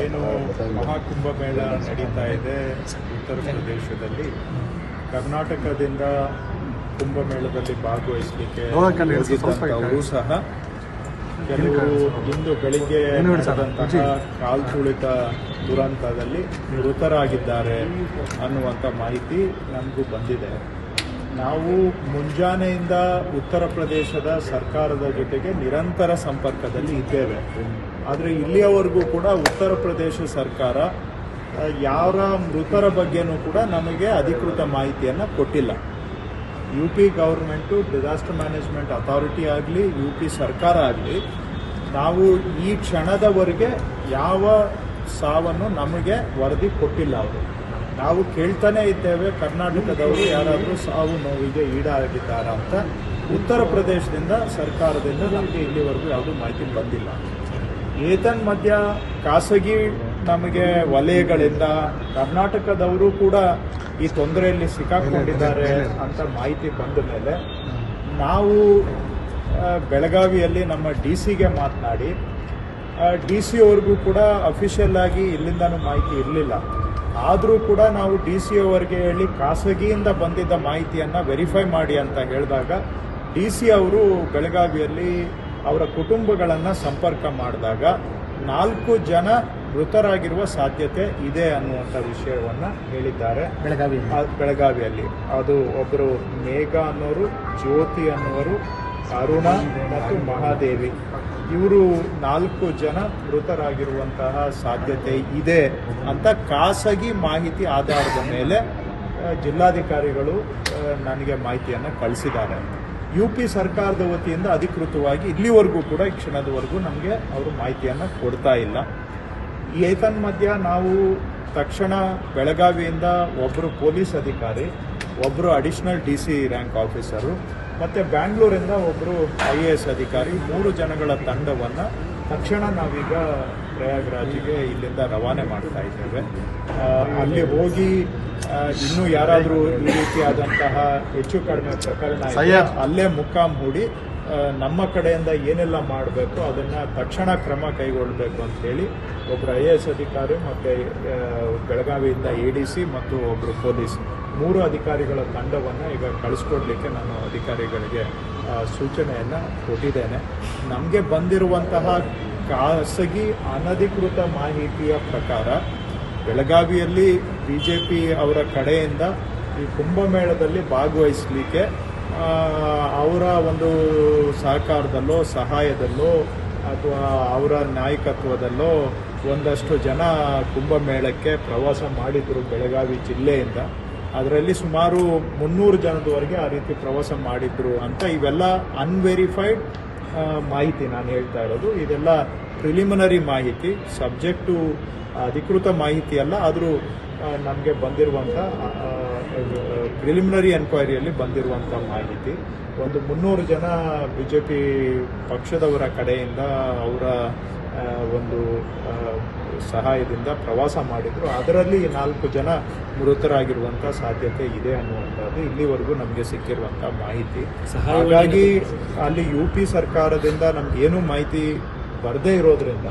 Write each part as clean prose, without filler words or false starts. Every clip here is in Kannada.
ಏನು ಮಹಾಕುಂಭಮೇಳ ನಡೀತಾ ಇದೆ ಉತ್ತರ ಪ್ರದೇಶದಲ್ಲಿ. ಕರ್ನಾಟಕದಿಂದ ಕುಂಭಮೇಳದಲ್ಲಿ ಭಾಗವಹಿಸಲಿಕ್ಕೆ ಹೋಗಿದ್ದಂಥವರು ಸಹ ಕೆಲವರು ಇಂದು ಬೆಳಿಗ್ಗೆ ನಡೆದಂತಹ ಕಾಲು ತುಳಿತ ದುರಂತದಲ್ಲಿ ಮೃತರಾಗಿದ್ದಾರೆ ಅನ್ನುವಂಥ ಮಾಹಿತಿ ನಮಗೂ ಬಂದಿದೆ. ನಾವು ಮುಂಜಾನೆಯಿಂದ ಉತ್ತರ ಪ್ರದೇಶದ ಸರ್ಕಾರದ ಜೊತೆಗೆ ನಿರಂತರ ಸಂಪರ್ಕದಲ್ಲಿ ಇದ್ದೇವೆ. ಆದರೆ ಇಲ್ಲಿಯವರೆಗೂ ಕೂಡ ಉತ್ತರ ಪ್ರದೇಶ ಸರ್ಕಾರ ಯಾರ ಮೃತರ ಬಗ್ಗೆನೂ ಕೂಡ ನಮಗೆ ಅಧಿಕೃತ ಮಾಹಿತಿಯನ್ನು ಕೊಟ್ಟಿಲ್ಲ. U P government, disaster management authority ಆಗಲಿ, ಯು ಪಿ ಸರ್ಕಾರ ಆಗಲಿ, ನಾವು ಈ ಕ್ಷಣದವರೆಗೆ ಯಾವ ಸಾವನ್ನು ನಮಗೆ ವರದಿ ಕೊಟ್ಟಿಲ್ಲ. ಅವರು ನಾವು ಕೇಳ್ತಾನೆ ಇದ್ದೇವೆ, ಕರ್ನಾಟಕದವರು ಯಾರಾದರೂ ಸಾವು ನೋವಿಗೆ ಈಡಾಗಿದ್ದಾರಾ ಅಂತ. ಉತ್ತರ ಪ್ರದೇಶದಿಂದ ಸರ್ಕಾರದಿಂದ ನಮಗೆ ಇಲ್ಲಿವರೆಗೂ ಯಾವುದೂ ಮಾಹಿತಿ ಬಂದಿಲ್ಲ. ಏತನ್ಮಧ್ಯ ಖಾಸಗಿ ನಮಗೆ ವಲಯಗಳಿಂದ ಕರ್ನಾಟಕದವರು ಕೂಡ ಈ ತೊಂದರೆಯಲ್ಲಿ ಸಿಕ್ಕಾಕೊಂಡಿದ್ದಾರೆ ಅಂತ ಮಾಹಿತಿ ಬಂದ ಮೇಲೆ ನಾವು ಬೆಳಗಾವಿಯಲ್ಲಿ ನಮ್ಮ DC ಗೆ ಮಾತನಾಡಿ, DC ಅವ್ರಿಗೂ ಕೂಡ ಅಫಿಷಿಯಲ್ ಆಗಿ ಇಲ್ಲಿಂದನೂ ಮಾಹಿತಿ ಇರಲಿಲ್ಲ. ಆದರೂ ಕೂಡ ನಾವು DC ಅವರಿಗೆ ಹೇಳಿ ಖಾಸಗಿಯಿಂದ ಬಂದಿದ್ದ ಮಾಹಿತಿಯನ್ನು ವೆರಿಫೈ ಮಾಡಿ ಅಂತ ಹೇಳಿದಾಗ DC ಅವರು ಬೆಳಗಾವಿಯಲ್ಲಿ ಅವರ ಕುಟುಂಬಗಳನ್ನು ಸಂಪರ್ಕ ಮಾಡಿದಾಗ 4 ಜನ ಮೃತರಾಗಿರುವ ಸಾಧ್ಯತೆ ಇದೆ ಅನ್ನುವಂಥ ವಿಷಯವನ್ನು ಹೇಳಿದ್ದಾರೆ ಬೆಳಗಾವಿಯಲ್ಲಿ. ಅದು ಒಬ್ಬರು ಮೇಘ ಅನ್ನೋರು, ಜ್ಯೋತಿ ಅನ್ನೋರು, ಅರುಣ ಮತ್ತು ಮಹಾದೇವಿ, ಇವರು 4 ಜನ ಮೃತರಾಗಿರುವಂತಹ ಸಾಧ್ಯತೆ ಇದೆ ಅಂತ ಖಾಸಗಿ ಮಾಹಿತಿ ಆಧಾರದ ಮೇಲೆ ಜಿಲ್ಲಾಧಿಕಾರಿಗಳು ನನಗೆ ಮಾಹಿತಿಯನ್ನು ಕಳಿಸಿದ್ದಾರೆ. UP ಸರ್ಕಾರದ ವತಿಯಿಂದ ಅಧಿಕೃತವಾಗಿ ಇಲ್ಲಿವರೆಗೂ ಕೂಡ ಈ ಕ್ಷಣದವರೆಗೂ ನಮಗೆ ಅವರು ಮಾಹಿತಿಯನ್ನು ಕೊಡ್ತಾ ಇಲ್ಲ. ಏತನ್ಮಧ್ಯ ನಾವು ತಕ್ಷಣ ಬೆಳಗಾವಿಯಿಂದ ಒಬ್ಬರು ಪೊಲೀಸ್ ಅಧಿಕಾರಿ, ಒಬ್ಬರು ಅಡಿಷನಲ್ DC ರ್ಯಾಂಕ್ ಆಫೀಸರು ಮತ್ತು ಬ್ಯಾಂಗ್ಳೂರಿಂದ ಒಬ್ಬರು IAS ಅಧಿಕಾರಿ, 3 ಜನಗಳ ತಂಡವನ್ನು ತಕ್ಷಣ ನಾವೀಗ ಪ್ರಯಾಗ್ರಾಜ್ಗೆ ಇಲ್ಲಿಂದ ರವಾನೆ ಮಾಡ್ತಾ ಇದ್ದೇವೆ. ಅಲ್ಲಿ ಹೋಗಿ ಇನ್ನೂ ಯಾರಾದರೂ ಈ ರೀತಿಯಾದಂತಹ ಹೆಚ್ಚು ಕಡಿಮೆ ಪ್ರಕರಣ ಅಲ್ಲೇ ಮುಕ್ಕಾಂ ಹೂಡಿ ನಮ್ಮ ಕಡೆಯಿಂದ ಏನೆಲ್ಲ ಮಾಡಬೇಕು ಅದನ್ನು ತಕ್ಷಣ ಕ್ರಮ ಕೈಗೊಳ್ಳಬೇಕು ಅಂತೇಳಿ ಒಬ್ಬರು IAS ಅಧಿಕಾರಿ ಮತ್ತು ಬೆಳಗಾವಿಯಿಂದ ADC ಮತ್ತು ಒಬ್ಬರು ಪೊಲೀಸ್ 3 ಅಧಿಕಾರಿಗಳ ತಂಡವನ್ನು ಈಗ ಕಳಿಸ್ಕೊಡ್ಲಿಕ್ಕೆ ನಾನು ಅಧಿಕಾರಿಗಳಿಗೆ ಸೂಚನೆಯನ್ನು ಕೊಟ್ಟಿದ್ದೇನೆ. ನಮಗೆ ಬಂದಿರುವಂತಹ ಖಾಸಗಿ ಅನಧಿಕೃತ ಮಾಹಿತಿಯ ಪ್ರಕಾರ ಬೆಳಗಾವಿಯಲ್ಲಿ BJP ಅವರ ಕಡೆಯಿಂದ ಈ ಕುಂಭಮೇಳದಲ್ಲಿ ಭಾಗವಹಿಸಲಿಕ್ಕೆ ಅವರ ಒಂದು ಸಹಕಾರದಲ್ಲೋ ಸಹಾಯದಲ್ಲೋ ಅಥವಾ ಅವರ ನಾಯಕತ್ವದಲ್ಲೋ ಒಂದಷ್ಟು ಜನ ಕುಂಭಮೇಳಕ್ಕೆ ಪ್ರವಾಸ ಮಾಡಿದರು ಬೆಳಗಾವಿ ಜಿಲ್ಲೆಯಿಂದ. ಅದರಲ್ಲಿ ಸುಮಾರು 300 ಜನದವರೆಗೆ ಆ ರೀತಿ ಪ್ರವಾಸ ಮಾಡಿದ್ರು ಅಂತ ಇವೆಲ್ಲ ಅನ್ವೆರಿಫೈಡ್ ಮಾಹಿತಿ ನಾನು ಹೇಳ್ತಾ ಇರೋದು. ಇದೆಲ್ಲ ಪ್ರಿಲಿಮಿನರಿ ಮಾಹಿತಿ, ಸಬ್ಜೆಕ್ಟು ಅಧಿಕೃತ ಮಾಹಿತಿ ಅಲ್ಲ. ಆದರೂ ನಮಗೆ ಬಂದಿರುವಂಥ ಪ್ರಿಲಿಮಿನರಿ ಎನ್ಕ್ವೈರಿಯಲ್ಲಿ ಬಂದಿರುವಂಥ ಮಾಹಿತಿ, ಒಂದು 300 ಜನ BJP ಪಕ್ಷದವರ ಕಡೆಯಿಂದ ಅವರ ಒಂದು ಸಹಾಯದಿಂದ ಪ್ರವಾಸ ಮಾಡಿದರು. ಅದರಲ್ಲಿ 4 ಜನ ಮೃತರಾಗಿರುವಂಥ ಸಾಧ್ಯತೆ ಇದೆ ಅನ್ನುವಂಥದ್ದು ಇಲ್ಲಿವರೆಗೂ ನಮಗೆ ಸಿಕ್ಕಿರುವಂಥ ಮಾಹಿತಿ. ಹಾಗಾಗಿ ಅಲ್ಲಿ UP ಸರ್ಕಾರದಿಂದ ನಮಗೇನೂ ಮಾಹಿತಿ ಬರದೇ ಇರೋದ್ರಿಂದ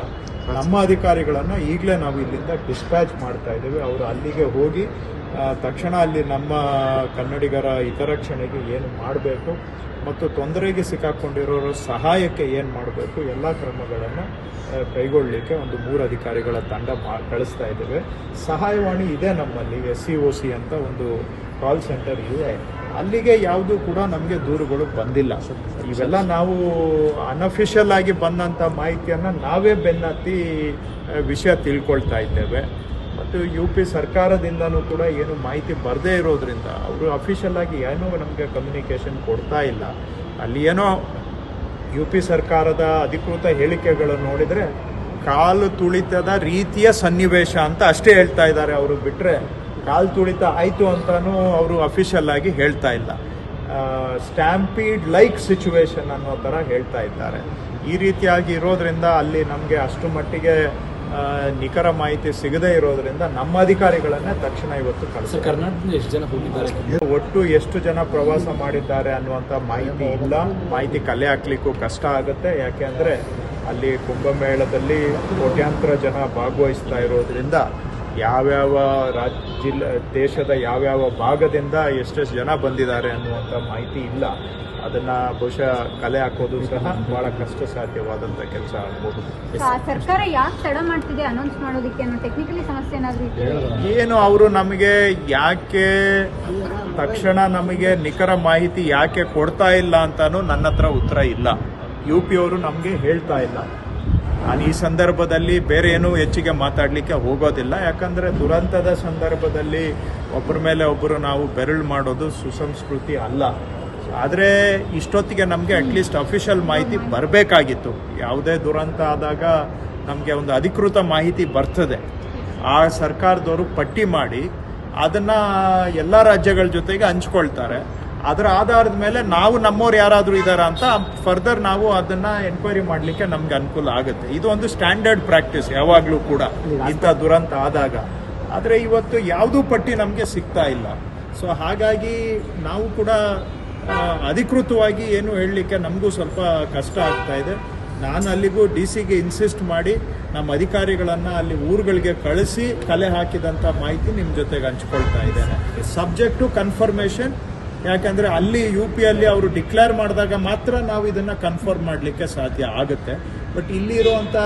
ನಮ್ಮ ಅಧಿಕಾರಿಗಳನ್ನು ಈಗಲೇ ನಾವು ಇಲ್ಲಿಂದ ಡಿಸ್ಪ್ಯಾಚ್ ಮಾಡ್ತಾ ಇದ್ದೇವೆ. ಅವರು ಅಲ್ಲಿಗೆ ಹೋಗಿ ತಕ್ಷಣ ಅಲ್ಲಿ ನಮ್ಮ ಕನ್ನಡಿಗರ ಹಿತರಕ್ಷಣೆಗೆ ಏನು ಮಾಡಬೇಕು ಮತ್ತು ತೊಂದರೆಗೆ ಸಿಕ್ಕಾಕೊಂಡಿರೋರ ಸಹಾಯಕ್ಕೆ ಏನು ಮಾಡಬೇಕು ಎಲ್ಲ ಕ್ರಮಗಳನ್ನು ಕೈಗೊಳ್ಳಲಿಕ್ಕೆ ಒಂದು 3 ಅಧಿಕಾರಿಗಳ ತಂಡ ಕಳಿಸ್ತಾ ಇದ್ದೇವೆ. ಸಹಾಯವಾಣಿ ಇದೆ ನಮ್ಮಲ್ಲಿ, SCOC ಅಂತ ಒಂದು ಕಾಲ್ ಸೆಂಟರ್ ಇದೆ. ಅಲ್ಲಿಗೆ ಯಾವುದೂ ಕೂಡ ನಮಗೆ ದೂರುಗಳು ಬಂದಿಲ್ಲ. ಇವೆಲ್ಲ ನಾವು ಅನ್ಅಫಿಷಿಯಲ್ ಆಗಿ ಬಂದಂಥ ಮಾಹಿತಿಯನ್ನು ನಾವೇ ಬೆನ್ನತ್ತಿ ವಿಷಯ ತಿಳ್ಕೊಳ್ತಾ ಇದ್ದೇವೆ. ಮತ್ತು UP ಸರ್ಕಾರದಿಂದನೂ ಕೂಡ ಏನು ಮಾಹಿತಿ ಬರದೇ ಇರೋದ್ರಿಂದ ಅವರು ಅಫಿಷಿಯಲ್ ಆಗಿ ಏನೋ ನಮಗೆ ಕಮ್ಯುನಿಕೇಷನ್ ಕೊಡ್ತಾ ಇಲ್ಲ. ಅಲ್ಲಿ ಏನೋ UP ಸರ್ಕಾರದ ಅಧಿಕೃತ ಹೇಳಿಕೆಗಳನ್ನು ನೋಡಿದರೆ ಕಾಲು ತುಳಿತದ ರೀತಿಯ ಸನ್ನಿವೇಶ ಅಂತ ಅಷ್ಟೇ ಹೇಳ್ತಾ ಇದ್ದಾರೆ ಅವರು, ಬಿಟ್ಟರೆ ಕಾಲು ತುಳಿತ ಆಯಿತು ಅಂತಲೂ ಅವರು ಅಫಿಷಿಯಲ್ ಆಗಿ ಹೇಳ್ತಾ ಇಲ್ಲ. ಸ್ಟ್ಯಾಂಪೀಡ್ ಲೈಕ್ ಸಿಚುವೇಶನ್ ಅನ್ನೋ ಥರ ಹೇಳ್ತಾ ಇದ್ದಾರೆ. ಈ ರೀತಿಯಾಗಿ ಇರೋದ್ರಿಂದ ಅಲ್ಲಿ ನಮಗೆ ಅಷ್ಟು ಮಟ್ಟಿಗೆ ನಿಖರ ಮಾಹಿತಿ ಸಿಗದೇ ಇರೋದ್ರಿಂದ ನಮ್ಮ ಅಧಿಕಾರಿಗಳನ್ನೇ ತಕ್ಷಣ ಇವತ್ತು ಕಳಿಸಿ. ಕರ್ನಾಟಕದಿಂದ ಎಷ್ಟು ಜನ ಹೋಗಿದ್ದಾರೆ, ಒಟ್ಟು ಎಷ್ಟು ಜನ ಪ್ರವಾಸ ಮಾಡಿದ್ದಾರೆ ಅನ್ನುವಂಥ ಮಾಹಿತಿ ಇಲ್ಲ. ಮಾಹಿತಿ ಕಲೆ ಹಾಕ್ಲಿಕ್ಕೂ ಕಷ್ಟ ಆಗುತ್ತೆ. ಯಾಕೆ ಅಂದರೆ ಅಲ್ಲಿ ಕುಂಭಮೇಳದಲ್ಲಿ ಕೋಟ್ಯಾಂತರ ಜನ ಭಾಗವಹಿಸ್ತಾ ಇರೋದ್ರಿಂದ ಯಾವ್ಯಾವ ದೇಶದ ಯಾವ್ಯಾವ ಭಾಗದಿಂದ ಎಷ್ಟೆಷ್ಟು ಜನ ಬಂದಿದ್ದಾರೆ ಅನ್ನುವಂಥ ಮಾಹಿತಿ ಇಲ್ಲ. ಅದನ್ನ ಬಹುಶಃ ಕಲೆ ಹಾಕೋದು ಸಹ ಬಹಳ ಕಷ್ಟ ಸಾಧ್ಯವಾದಂಥ ಕೆಲಸ ಆಗ್ಬೋದು. ಸರ್ಕಾರ ಯಾಕೆ ತಡ ಮಾಡ್ತಿದೆ ಅನೌನ್ಸ್ ಮಾಡೋದಕ್ಕೆ ಅನ್ನೋ ಟೆಕ್ನಿಕಲಿ ಸಮಸ್ಯೆ ಏನಾದರೂ ಏನು ಅವರು ನಮಗೆ ಯಾಕೆ ತಕ್ಷಣ ನಮಗೆ ನಿಖರ ಮಾಹಿತಿ ಯಾಕೆ ಕೊಡ್ತಾ ಇಲ್ಲ ಅಂತಾನು ನನ್ನ ಹತ್ರ ಉತ್ತರ ಇಲ್ಲ. UP ಅವರು ನಮಗೆ ಹೇಳ್ತಾ ಇಲ್ಲ. ನಾನು ಈ ಸಂದರ್ಭದಲ್ಲಿ ಬೇರೆ ಏನೂ ಹೆಚ್ಚಿಗೆ ಮಾತಾಡಲಿಕ್ಕೆ ಹೋಗೋದಿಲ್ಲ. ಯಾಕಂದರೆ ದುರಂತದ ಸಂದರ್ಭದಲ್ಲಿ ಒಬ್ಬರ ಮೇಲೆ ಒಬ್ಬರು ನಾವು ಬೆರಳು ಮಾಡೋದು ಸುಸಂಸ್ಕೃತಿ ಅಲ್ಲ. ಆದರೆ ಇಷ್ಟೊತ್ತಿಗೆ ನಮಗೆ ಅಟ್ಲೀಸ್ಟ್ ಅಫಿಷಿಯಲ್ ಮಾಹಿತಿ ಬರಬೇಕಾಗಿತ್ತು. ಯಾವುದೇ ದುರಂತ ಆದಾಗ ನಮಗೆ ಒಂದು ಅಧಿಕೃತ ಮಾಹಿತಿ ಬರ್ತದೆ. ಆ ಸರ್ಕಾರದವರು ಪಟ್ಟಿ ಮಾಡಿ ಅದನ್ನು ಎಲ್ಲ ರಾಜ್ಯಗಳ ಜೊತೆಗೆ ಹಂಚ್ಕೊಳ್ತಾರೆ. ಅದರ ಆಧಾರದ ಮೇಲೆ ನಾವು ನಮ್ಮವ್ರು ಯಾರಾದರೂ ಇದ್ದಾರಾ ಅಂತ ಫರ್ದರ್ ನಾವು ಅದನ್ನು ಎನ್ಕ್ವೈರಿ ಮಾಡಲಿಕ್ಕೆ ನಮ್ಗೆ ಅನುಕೂಲ ಆಗುತ್ತೆ. ಇದು ಒಂದು ಸ್ಟ್ಯಾಂಡರ್ಡ್ ಪ್ರಾಕ್ಟೀಸ್ ಯಾವಾಗಲೂ ಕೂಡ ಇಂಥ ದುರಂತ ಆದಾಗ. ಆದರೆ ಇವತ್ತು ಯಾವುದೂ ಪಟ್ಟಿ ನಮಗೆ ಸಿಗ್ತಾ ಇಲ್ಲ. ಸೊ ಹಾಗಾಗಿ ನಾವು ಕೂಡ ಅಧಿಕೃತವಾಗಿ ಏನು ಹೇಳಲಿಕ್ಕೆ ನಮಗೂ ಸ್ವಲ್ಪ ಕಷ್ಟ ಆಗ್ತಾ ಇದೆ. ನಾನು ಅಲ್ಲಿಗೂ DC-ಗೆ ಇನ್ಸಿಸ್ಟ್ ಮಾಡಿ ನಮ್ಮ ಅಧಿಕಾರಿಗಳನ್ನು ಅಲ್ಲಿ ಊರುಗಳಿಗೆ ಕಳಿಸಿ ಕಲೆ ಹಾಕಿದಂಥ ಮಾಹಿತಿ ನಿಮ್ಮ ಜೊತೆಗೆ ಹಂಚ್ಕೊಳ್ತಾ ಇದ್ದೇನೆ. Subject confirmation. ಯಾಕಂದರೆ ಅಲ್ಲಿ UP-ಯಲ್ಲಿ ಅವರು ಡಿಕ್ಲೇರ್ ಮಾಡಿದಾಗ ಮಾತ್ರ ನಾವು ಇದನ್ನು ಕನ್ಫರ್ಮ್ ಮಾಡಲಿಕ್ಕೆ ಸಾಧ್ಯ ಆಗುತ್ತೆ. ಬಟ್ ಇಲ್ಲಿ ಇರುವಂಥ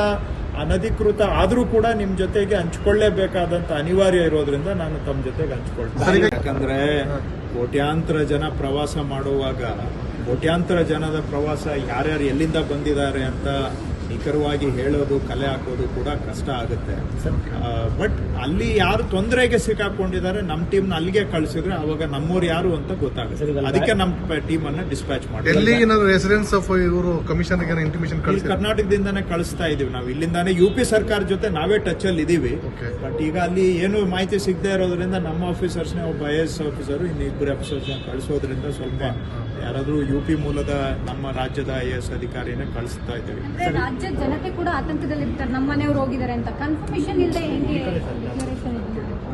ಅನಧಿಕೃತ ಆದರೂ ಕೂಡ ನಿಮ್ಮ ಜೊತೆಗೆ ಹಂಚ್ಕೊಳ್ಳೇಬೇಕಾದಂಥ ಅನಿವಾರ್ಯ ಇರೋದ್ರಿಂದ ನಾನು ತಮ್ಮ ಜೊತೆಗೆ ಹಂಚ್ಕೊಳ್ತೇನೆ. ಯಾಕಂದರೆ ಕೋಟ್ಯಾಂತರ ಜನ ಪ್ರವಾಸ ಮಾಡುವಾಗ ಕೋಟ್ಯಾಂತರ ಜನದ ಪ್ರವಾಸ ಯಾರ್ಯಾರು ಎಲ್ಲಿಂದ ಬಂದಿದ್ದಾರೆ ಅಂತ ನಿಖರವಾಗಿ ಹೇಳೋದು ಕಲೆ ಹಾಕೋದು ಕೂಡ ಕಷ್ಟ ಆಗುತ್ತೆ. ಬಟ್ ಅಲ್ಲಿ ಯಾರು ತೊಂದರೆಗೆ ಸಿಕ್ಕಾಕೊಂಡಿದ್ದಾರೆ ನಮ್ಮ ಟೀಮ್ನ ಅಲ್ಲಿಗೆ ಕಳಿಸಿದ್ರೆ ಅವಾಗ ನಮ್ಮವ್ರು ಯಾರು ಅಂತ ಗೊತ್ತಾಗುತ್ತೆ. ಅದಕ್ಕೆ ನಮ್ಮ ಟೀಮನ್ನು ಡಿಸ್ಪ್ಯಾಚ್ ಮಾಡಿ ರೆಸಿಡೆನ್ಸ್ ಆಫ್ ಇವರು ಕಮಿಷನ್ ಇಂಟಿಮೇಷನ್ ಕರ್ನಾಟಕದಿಂದಾನೇ ಕಳಿಸ್ತಾ ಇದೀವಿ. ನಾವು ಇಲ್ಲಿಂದಾನೇ UP ಸರ್ಕಾರ ಜೊತೆ ನಾವೇ ಟಚ್ ಅಲ್ಲಿ ಇದೀವಿ. ಬಟ್ ಈಗ ಅಲ್ಲಿ ಏನು ಮಾಹಿತಿ ಸಿಗದೆ ಇರೋದ್ರಿಂದ ನಮ್ಮ ಆಫೀಸರ್ಸ್ನೇ ಒಬ್ಬ IAS ಆಫೀಸರು ಇನ್ನು 2 ಆಫೀಸರ್ಸ್ನ ಕಳಿಸೋದ್ರಿಂದ ಸ್ವಲ್ಪ ಯಾರಾದ್ರೂ UP ಮೂಲದ ನಮ್ಮ ರಾಜ್ಯದ IAS ಅಧಿಕಾರಿನೇ ಕಳಿಸ್ತಾ ಇದ್ದೀವಿ. ರಾಜ್ಯದ ಜನತೆ ಕೂಡ ಆತಂಕದಲ್ಲಿರ್ತಾರೆ, ನಮ್ಮ ಮನೆಯವರು ಹೋಗಿದ್ದಾರೆ ಅಂತ ಕನ್ಫರ್ಮೇಷನ್ ಇಲ್ಲದೆ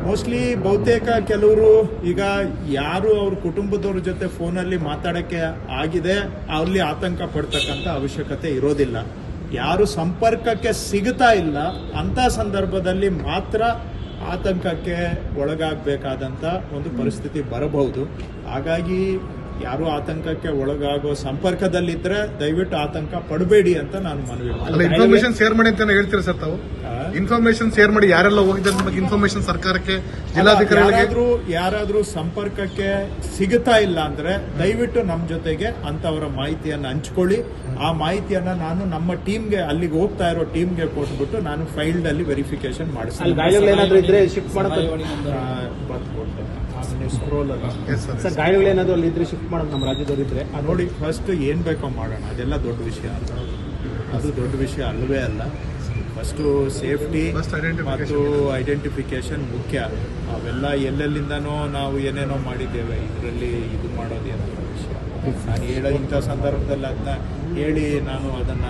ಮೋಸ್ಟ್ಲಿ ಬಹುತೇಕ ಕೆಲವರು ಈಗ ಯಾರು ಅವ್ರ ಕುಟುಂಬದವ್ರ ಜೊತೆ ಫೋನಲ್ಲಿ ಮಾತಾಡಕ್ಕೆ ಆಗಿದೆ ಅಲ್ಲಿ ಆತಂಕ ಪಡ್ತಕ್ಕಂಥ ಅವಶ್ಯಕತೆ ಇರೋದಿಲ್ಲ. ಯಾರು ಸಂಪರ್ಕಕ್ಕೆ ಸಿಗ್ತಾ ಇಲ್ಲ ಅಂತ ಸಂದರ್ಭದಲ್ಲಿ ಮಾತ್ರ ಆತಂಕಕ್ಕೆ ಒಳಗಾಗಬೇಕಾದಂಥ ಒಂದು ಪರಿಸ್ಥಿತಿ ಬರಬಹುದು. ಹಾಗಾಗಿ ಯಾರು ಆತಂಕಕ್ಕೆ ಒಳಗಾಗೋ ಸಂಪರ್ಕದಲ್ಲಿದ್ರೆ ದಯವಿಟ್ಟು ಆತಂಕ ಪಡಬೇಡಿ ಅಂತ ನಾನು ಮನವಿ ಮಾಡ್ತೀನಿ. ಇನ್ಫಾರ್ಮೇಶನ್ ಶೇರ್ ಮಾಡಿ ಅಂತ ಹೇಳ್ತೀರಾ ಸರ್ ತಾವು? ಇನ್ಫಾರ್ಮೇಶನ್ ಶೇರ್ ಮಾಡಿ ಯಾರೆಲ್ಲ ಹೋಗಿದ್ದಾರೆ ಬಗ್ಗೆ ಇನ್ಫಾರ್ಮೇಶನ್ ಸರ್ಕಾರಕ್ಕೆ ಜಿಲ್ಲಾಧಿಕಾರಿಗಳು ಯಾರಾದ್ರೂ ಸಂಪರ್ಕಕ್ಕೆ ಸಿಗುತ್ತಾ ಇಲ್ಲ ಅಂದ್ರೆ ದಯವಿಟ್ಟು ನಮ್ಮ ಜೊತೆಗೆ ಅಂತವರ ಮಾಹಿತಿಯನ್ನು ಹಂಚ್ಕೊಳ್ಳಿ. ಆ ಮಾಹಿತಿಯನ್ನ ನಾನು ನಮ್ಮ ಟೀಮ್ಗೆ ಅಲ್ಲಿಗೆ ಹೋಗ್ತಾ ಇರೋ ಟೀಮ್ಗೆ ಕೊಟ್ಬಿಟ್ಟು ನಾನು ಫೈಲ್ಡ್ ಅಲ್ಲಿ ವೆರಿಫಿಕೇಶನ್ ಮಾಡಿಸ್ತೀನಿ. ಸರ್ ಗಾಡಿಗಳೇನಾದ್ರು ಅಲ್ಲಿ ಇದ್ರೆ ಶಿಫ್ಟ್ ಮಾಡೋದು ನಮ್ಮ ರಾಜ್ಯದವ್ರು ಇದ್ರೆ ನೋಡಿ, ಫಸ್ಟ್ ಏನ್ ಬೇಕೋ ಮಾಡೋಣ. ಅದೆಲ್ಲ ದೊಡ್ಡ ವಿಷಯ ಅಲ್ಲ, ಅದು ದೊಡ್ಡ ವಿಷಯ ಅಲ್ಲವೇ ಅಲ್ಲ. ಫಸ್ಟು ಸೇಫ್ಟಿ ಮತ್ತು ಐಡೆಂಟಿಫಿಕೇಶನ್ ಮುಖ್ಯ. ಅವೆಲ್ಲ ಎಲ್ಲೆಲ್ಲಿಂದನೋ ನಾವು ಏನೇನೋ ಮಾಡಿದ್ದೇವೆ, ಇದರಲ್ಲಿ ಇದು ಮಾಡೋದೇನೋ ವಿಷಯ. ನಾನು ಹೇಳೋ ಇಂಥ ಸಂದರ್ಭದಲ್ಲಿ ಅದನ್ನ ಹೇಳಿ ನಾನು ಅದನ್ನ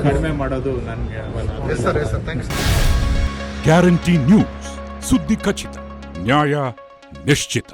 ಕಡಿಮೆ ಮಾಡೋದು ನನಗೆ ಗ್ಯಾರಂಟಿ ನ್ಯೂಸ್, ಸುದ್ದಿ ಖಚಿತ, ನ್ಯಾಯ ನಿಶ್ಚಿತ.